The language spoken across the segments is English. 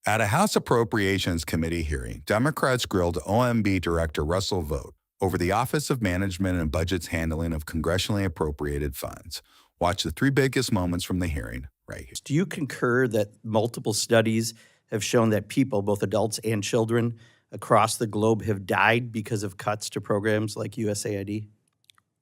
At a House Appropriations Committee hearing, Democrats grilled OMB Director Russell Vought over the Office of Management and Budget's handling of congressionally appropriated funds. Watch the three biggest moments from the hearing right here. Do you concur that multiple studies have shown that people, both adults and children, across the globe have died because of cuts to programs like USAID?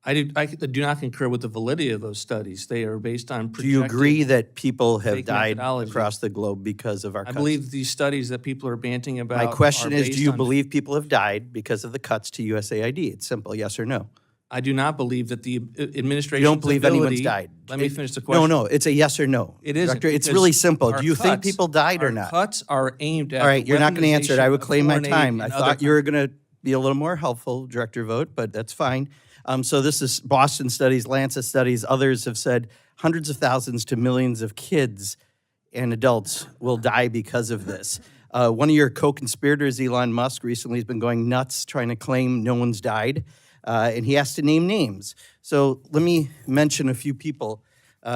I do not concur with the validity of those studies. They are based on projected. Do you agree that people have fake died methodology. across the globe because of our cuts? I believe these studies that people are banting about. My question are is, based do you on- believe people have died because of the cuts to USAID? It's simple, yes or no. I do not believe that the administration. You don't believe anyone's died? Let me finish the question. No, it's a yes or no. It isn't. Director, it's because really simple. our Do you think cuts- people died or our not? Cuts are aimed at. All right, you're not going to answer it. I would weaponization claim my of foreign time. aid I and thought other you were going to be a little more helpful, Director Vought, but that's fine. So this is Boston studies, Lancet studies. Others have said hundreds of thousands to millions of kids and adults will die because of this. One of your co-conspirators, Elon Musk, recently has been going nuts trying to claim no one's died, and he has to name names. So let me mention a few people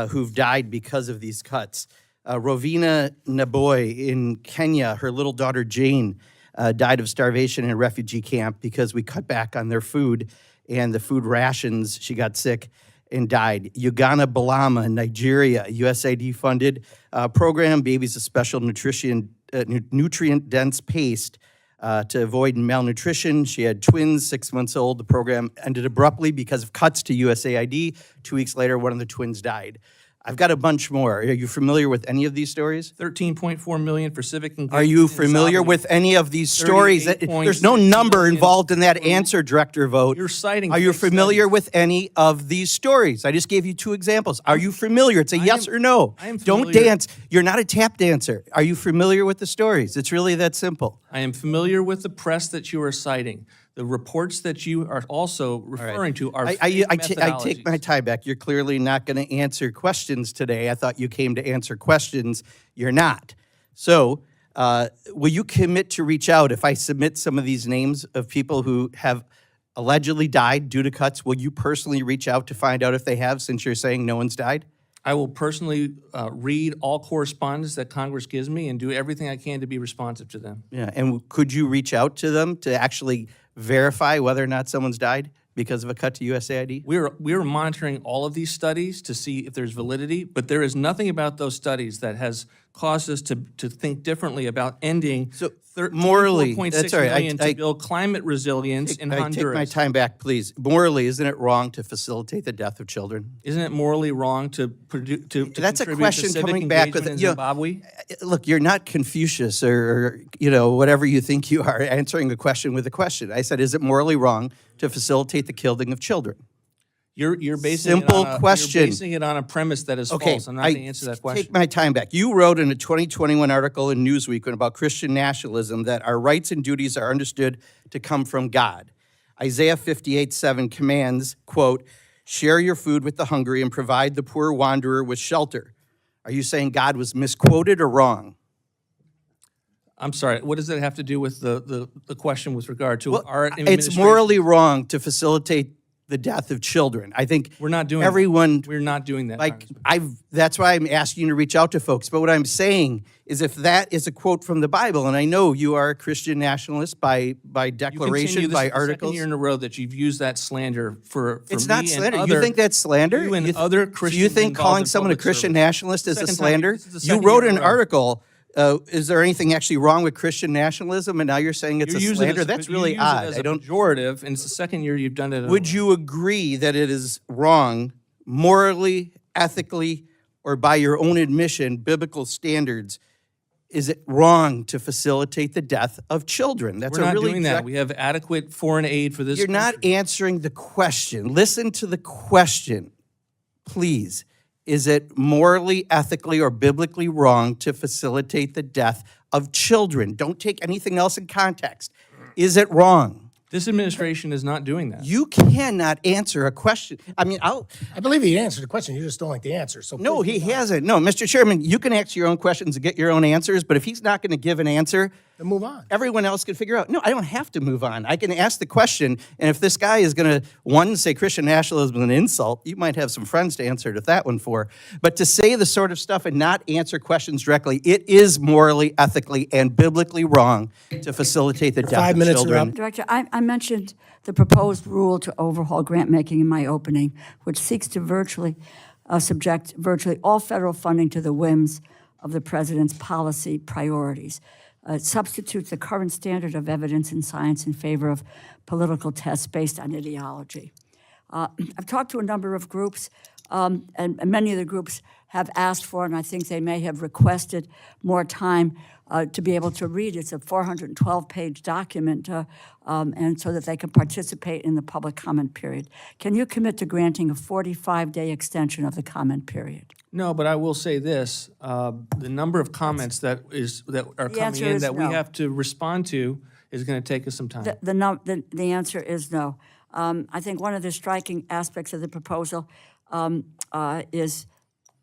who've died because of these cuts. Rovina Naboy in Kenya, her little daughter Jane died of starvation in a refugee camp because we cut back on their food and the food rations. She got sick and died. Ugana Balama in Nigeria, USAID-funded program, Babies a Special Nutrient-Dense Paste to avoid malnutrition. She had twins, 6 months old. The program ended abruptly because of cuts to USAID. 2 weeks later, one of the twins died. I've got a bunch more. Are you familiar with any of these stories? 13.4 million for civic engagement. Are you in familiar Zambia. with any of these stories? 38.6 There's no number million involved in that answer, Director Vought. You're citing Are you fake familiar studies. with any of these stories? I just gave you 2 examples. Are you familiar? It's a yes or no. I am Don't familiar. dance. You're not a tap dancer. Are you familiar with the stories? It's really that simple. I am familiar with the press that you are citing. The reports that you are also referring to are I fake take my time back. You're clearly not going to answer questions today. I thought you came to answer questions. You're not. So will you commit to reach out if I submit some of these names of people who have allegedly died due to cuts? Will you personally reach out to find out if they have, since you're saying no one's died? I will personally read all correspondence that Congress gives me and do everything I can to be responsive to them. Yeah, and could you reach out to them to actually verify whether or not someone's died because of a cut to USAID? We're monitoring all of these studies to see if there's validity, but there is nothing about those studies that has caused us to think differently about ending morally, 4.6 that's all right. million to build climate resilience in Honduras. Take my time back, please. Morally, isn't it wrong to facilitate the death of children? Isn't it morally wrong to That's a contribute question to civic coming back with engagement in Zimbabwe? Look, you're not Confucius or whatever you think you are, answering a question with a question. I said, is it morally wrong to facilitate the killing of children? You're basing Simple it on question. You're basing it on a premise that is false. I'm not going to answer that question. Take my time back. You wrote in a 2021 article in Newsweek about Christian nationalism that our rights and duties are understood to come from God. Isaiah 58:7 commands, quote, share your food with the hungry and provide the poor wanderer with shelter. Are you saying God was misquoted or wrong? I'm sorry. What does that have to do with the question with regard to our It's administration? morally wrong to facilitate the death of children. I think We're not doing everyone. that. We're not doing that. Like Congressman. that's why I'm asking you to reach out to folks. But what I'm saying is, if that is a quote from the Bible, and I know you are a Christian nationalist by You declaration, continue this by is the articles. second year in a row that you've used that slander for It's me not and slander. other, You think that's slander? you and th- other so Christians you think involved calling in someone a public Christian service. nationalist is a Second time- slander? this is the You second wrote year in an a row. article. Is there anything actually wrong with Christian nationalism? And now you're saying it's You a use slander? it as, That's you really use odd. It as I a don't. pejorative, and it's the second year you've done it. Would you agree that it is wrong, morally, ethically, or by your own admission, biblical standards? Is it wrong to facilitate the death of children? That's We're a not really doing that. We have adequate foreign aid for this. You're not country. answering the question. Listen to the question, please. Is it morally, ethically, or biblically wrong to facilitate the death of children? Don't take anything else in context. Is it wrong? This administration is not doing that. You cannot answer a question. I mean, I believe he answered the question. You just don't like the answer. So no, please he move on. hasn't. No, Mr. Chairman, you can ask your own questions and get your own answers, but if he's not going to give an answer, Then move on. everyone else can figure out. No, I don't have to move on. I can ask the question, and if this guy is going to, one, say Christian nationalism is an insult, you might have some friends to answer to that one for, but to say the sort of stuff and not answer questions directly, it is morally, ethically, and biblically wrong to facilitate the death 5 of minutes are children. up. Director, I mentioned the proposed rule to overhaul grant making in my opening, which seeks to subject virtually all federal funding to the whims of the president's policy priorities. It substitutes the current standard of evidence in science in favor of political tests based on ideology. I've talked to a number of groups, and many of the groups have asked for, and I think they may have requested more time to be able to read. It's a 412-page document, and so that they can participate in the public comment period. Can you commit to granting a 45-day extension of the comment period? No, but I will say this, the number of comments that are coming answer in is that we no. have to respond to is going to take us some time. The answer is no. I think one of the striking aspects of the proposal is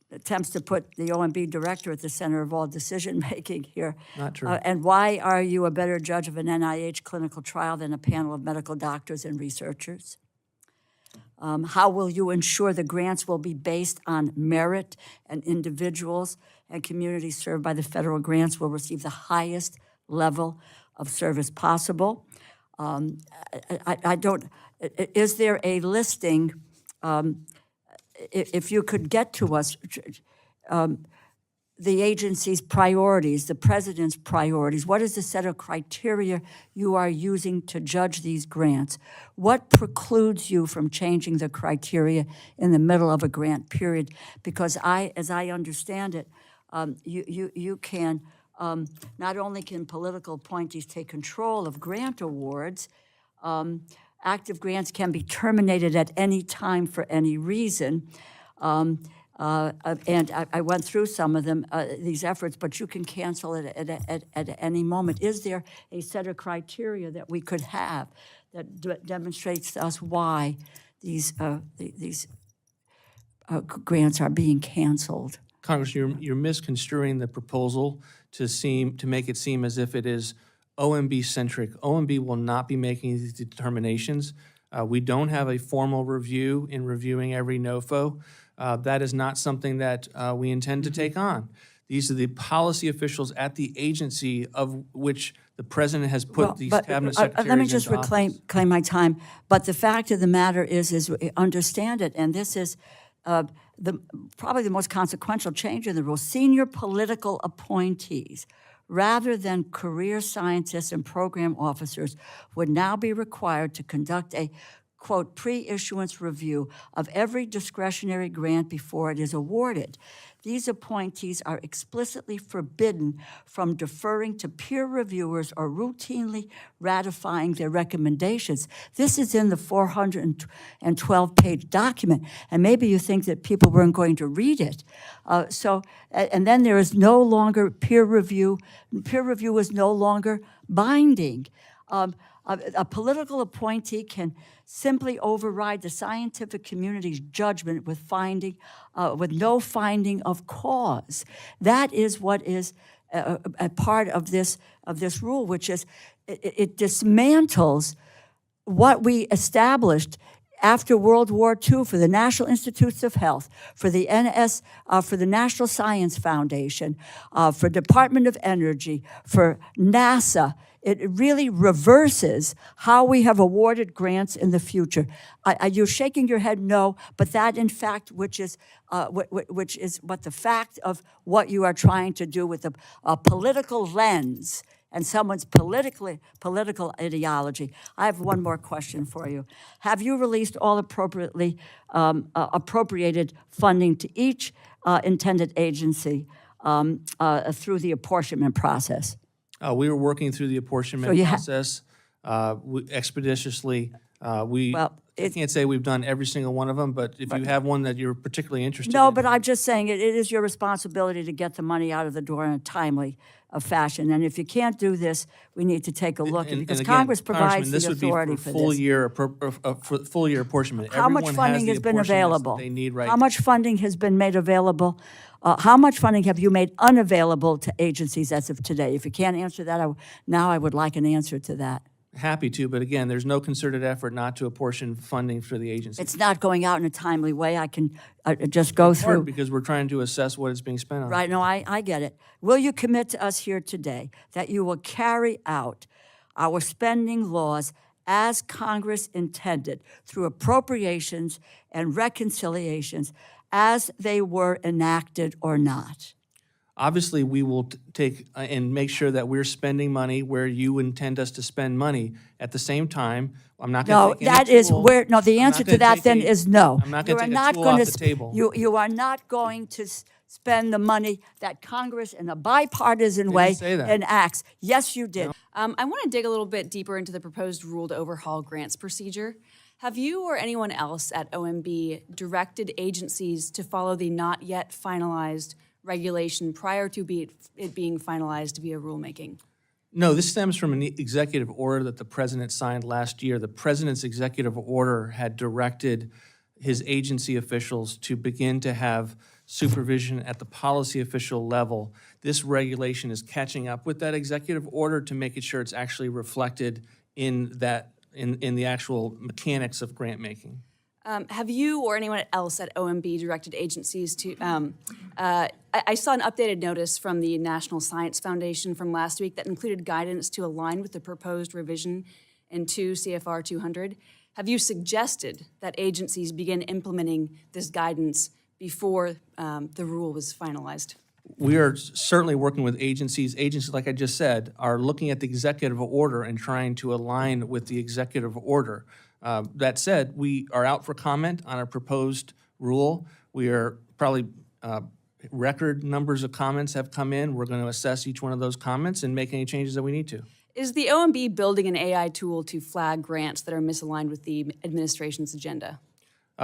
attempts to put the OMB director at the center of all decision-making here. Not true. And why are you a better judge of an NIH clinical trial than a panel of medical doctors and researchers? How will you ensure the grants will be based on merit and individuals and communities served by the federal grants will receive the highest level of service possible? Is there a listing, if you could get to us, the agency's priorities, the president's priorities? What is the set of criteria you are using to judge these grants? What precludes you from changing the criteria in the middle of a grant period? Because as I understand it, you can, not only can political appointees take control of grant awards, active grants can be terminated at any time for any reason. And I went through some of them, these efforts, but you can cancel it at any moment. Is there a set of criteria that we could have that demonstrates to us why these grants are being canceled? Congress, you're misconstruing the proposal to make it seem as if it is OMB-centric. OMB will not be making these determinations. We don't have a formal review in reviewing every NOFO. That is not something that we intend to take on. These are the policy officials at the agency of which the president has put these cabinet secretaries let me just into office. reclaim my time. But the fact of the matter is understand it, and this is probably the most consequential change in the rule. Senior political appointees, rather than career scientists and program officers, would now be required to conduct a, quote, pre-issuance review of every discretionary grant before it is awarded. These appointees are explicitly forbidden from deferring to peer reviewers or routinely ratifying their recommendations. This is in the 412-page document, and maybe you think that people weren't going to read it. And then there is no longer peer review. Peer review is no longer binding. A political appointee can simply override the scientific community's judgment with no finding of cause. That is what is a part of this rule, which is it dismantles what we established after World War II for the National Institutes of Health, for the for the National Science Foundation, for Department of Energy, for NASA. It really reverses how we have awarded grants in the future. You're shaking your head no, but that in fact, which is what the fact of what you are trying to do with a political lens and someone's political ideology. I have one more question for you. Have you released all appropriated funding to each intended agency through the apportionment process? We were working through the apportionment process expeditiously. Well, I can't say we've done every single one of them, but if you have one that you're particularly interested in. No, but I'm just saying it is your responsibility to get the money out of the door in a timely fashion. And if you can't do this, we need to take a look, because again, Congress provides Congressman, the this would be authority for for this. full year apportionment. How much Everyone funding the has been apportionments that available? They need right. How much funding has been made available? How much funding have you made unavailable to agencies as of today? If you can't answer that, now I would like an answer to that. Happy to, but again, there's no concerted effort not to apportion funding for the agency. It's not going out in a timely way. I can just go Hard through. because we're trying to assess what it's being spent on. Right, no, I get it. Will you commit to us here today that you will carry out our spending laws as Congress intended through appropriations and reconciliations as they were enacted or not? Obviously, we will take and make sure that we're spending money where you intend us to spend money. At the same time, I'm not going No, to take any that is tool- where, no, the I'm answer not to gonna that take then a- is no. I'm not You going are to take not a tool gonna off the table. You are not going to spend the money that Congress in a bipartisan way say that. enacts. Yes, you did. I want to dig a little bit deeper into the proposed rule to overhaul grants procedure. Have you or anyone else at OMB directed agencies to follow the not yet finalized regulation prior to it being finalized via rulemaking? No, this stems from an executive order that the president signed last year. The president's executive order had directed his agency officials to begin to have supervision at the policy official level. This regulation is catching up with that executive order to make sure it's actually reflected in that in the actual mechanics of grant making. Have you or anyone else at OMB directed agencies to, I saw an updated notice from the National Science Foundation from last week that included guidance to align with the proposed revision in 2 CFR 200. Have you suggested that agencies begin implementing this guidance before the rule was finalized? We are certainly working with agencies. Agencies, like I just said, are looking at the executive order and trying to align with the executive order. That said, we are out for comment on our proposed rule. We are probably, record numbers of comments have come in. We're going to assess each one of those comments and make any changes that we need to. Is the OMB building an AI tool to flag grants that are misaligned with the administration's agenda?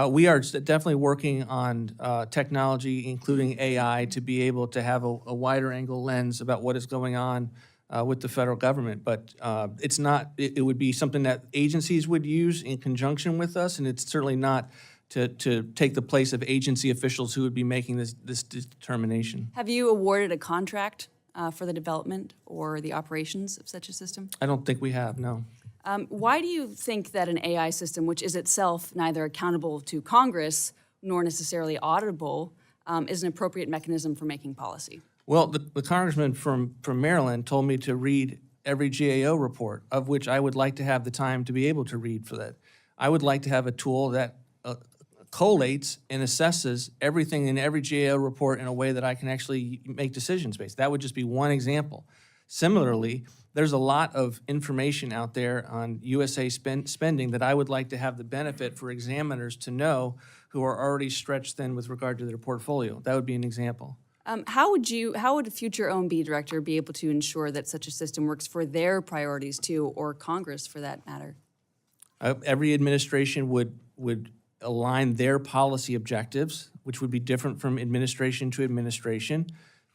We are definitely working on technology, including AI, to be able to have a wider angle lens about what is going on with the federal government. But it's not, it would be something that agencies would use in conjunction with us, and it's certainly not to take the place of agency officials who would be making this determination. Have you awarded a contract for the development or the operations of such a system? I don't think we have, no. Why do you think that an AI system, which is itself neither accountable to Congress nor necessarily auditable, is an appropriate mechanism for making policy? Well, the congressman from Maryland told me to read every GAO report, of which I would like to have the time to be able to read for that. I would like to have a tool that collates and assesses everything in every GAO report in a way that I can actually make decisions based. That would just be one example. Similarly, there's a lot of information out there on USA spending that I would like to have the benefit for examiners to know who are already stretched thin with regard to their portfolio. That would be an example. How would a future OMB director be able to ensure that such a system works for their priorities too, or Congress for that matter? Every administration would align their policy objectives, which would be different from administration to administration,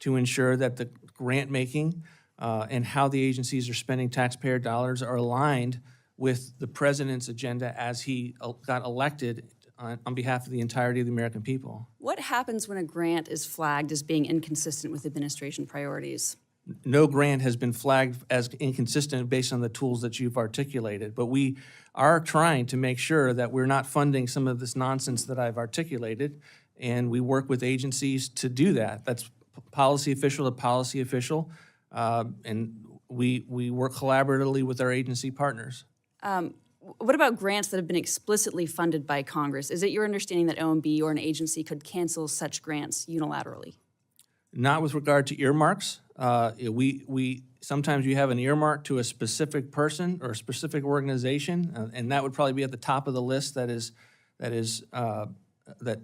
to ensure that the grant making and how the agencies are spending taxpayer dollars are aligned with the president's agenda as he got elected on behalf of the entirety of the American people. What happens when a grant is flagged as being inconsistent with administration priorities? No grant has been flagged as inconsistent based on the tools that you've articulated, but we are trying to make sure that we're not funding some of this nonsense that I've articulated, and we work with agencies to do that. That's policy official to policy official, and we work collaboratively with our agency partners. What about grants that have been explicitly funded by Congress? Is it your understanding that OMB or an agency could cancel such grants unilaterally? Not with regard to earmarks. Sometimes you have an earmark to a specific person or a specific organization, and that would probably be at the top of the list that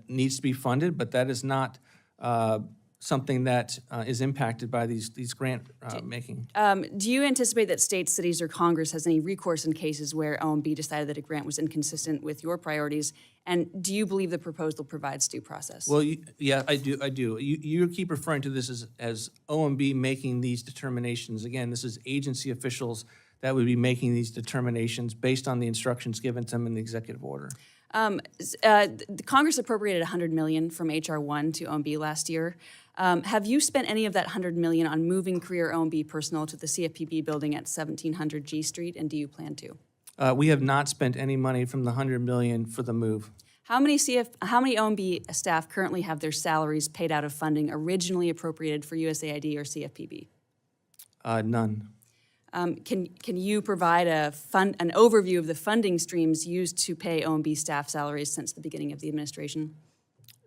needs to be funded. But that is not something that is impacted by these grant making. Do you anticipate that states, cities, or Congress has any recourse in cases where OMB decided that a grant was inconsistent with your priorities? And do you believe the proposal provides due process? Well, yeah, I do. You keep referring to this as OMB making these determinations. Again, this is agency officials that would be making these determinations based on the instructions given to them in the executive order. The Congress appropriated $100 million from H.R. 1 to OMB last year. Have you spent any of that $100 million on moving career OMB personnel to the CFPB building at 1700 G Street, and do you plan to? We have not spent any money from the $100 million for the move. How many OMB staff currently have their salaries paid out of funding originally appropriated for USAID or CFPB? None. Can you provide an overview of the funding streams used to pay OMB staff salaries since the beginning of the administration?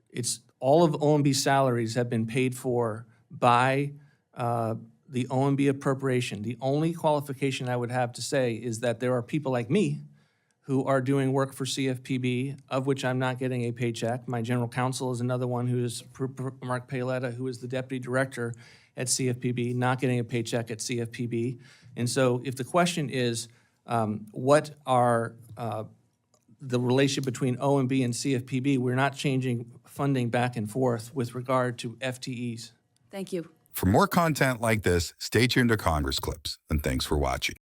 It's all of OMB salaries have been paid for by the OMB appropriation. The only qualification I would have to say is that there are people like me who are doing work for CFPB, of which I'm not getting a paycheck. My general counsel is another one who is Mark Paoletta, who is the deputy director at CFPB, not getting a paycheck at CFPB. And so if the question is, what are the relationship between OMB and CFPB, we're not changing funding back and forth with regard to FTEs. Thank you. For more content like this, stay tuned to Congress Clips, and thanks for watching.